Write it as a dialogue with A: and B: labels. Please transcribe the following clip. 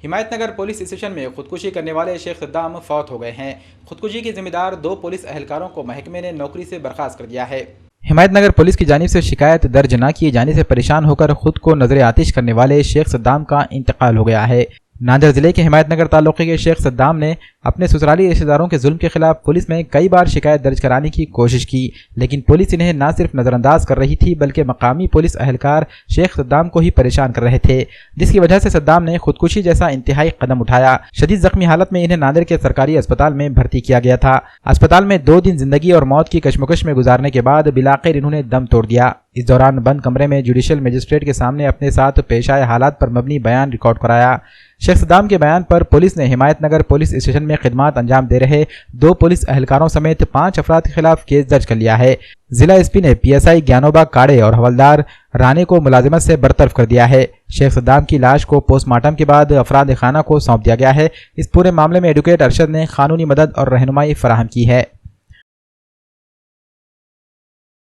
A: हिमायत नगर police station में खुदकुशी करने वाले शेख सद्दाम फौत हो गए हैं। खुदकुशी के जिम्मेदार 2 पुलिस एहलकारों को महकमे ने नौकरी से बर्खास्त कर दिया है। हिमायत नगर पुलिस की जानिब से शिकायत दर्ज न किए जाने से परेशान होकर खुद को नजर आतिश करने वाले शेख सद्दाम का इंतकाल हो गया है। नांदेड़ जिले के हिमायत नगर तालुके के शेख सद्दाम ने अपने ससुराली रिश्तेदारों के जुल्म के खिलाफ पुलिस में कई बार शिकायत दर्ज कराने की कोशिश की, लेकिन पुलिस इन्हें न सिर्फ नजरअंदाज कर रही थी बल्कि मकामी पुलिस एहलकार शेख सद्दाम को ही परेशान कर रहे थे, जिसकी वजह से सद्दाम ने खुदकुशी जैसा इंतहाई कदम उठाया। शदीद जख्मी हालत में इन्हें नांदेड़ के सरकारी अस्पताल में भर्ती किया गया था। अस्पताल में 2 दिन जिंदगी और मौत की कशमकश में गुजारने के बाद बिलाखिर इन्होंने दम तोड़ दिया। इस दौरान बंद कमरे में जुडिशल मजिस्ट्रेट के सामने अपने साथ पेश आए हालात पर मबनी बयान रिकॉर्ड कराया। शेख सद्दाम के बयान पर पुलिस ने हिमायत नगर पुलिस स्टेशन में खिदमत अंजाम दे रहे 2 पुलिस एहलकारों समेत 5 अफराद के खिलाफ केस दर्ज कर लिया है। जिला एसपी ने पीएसआई ज्ञानोबा काड़े और हवलदार राणे को मुलाजिमत से बरतरफ कर दिया है। शेख सद्दाम की लाश को पोस्टमार्टम के बाद अफराद खाना को सौंप दिया गया है। इस पूरे मामले में एडवोकेट अरशद ने कानूनी मदद और रहनुमाई फराहम की है।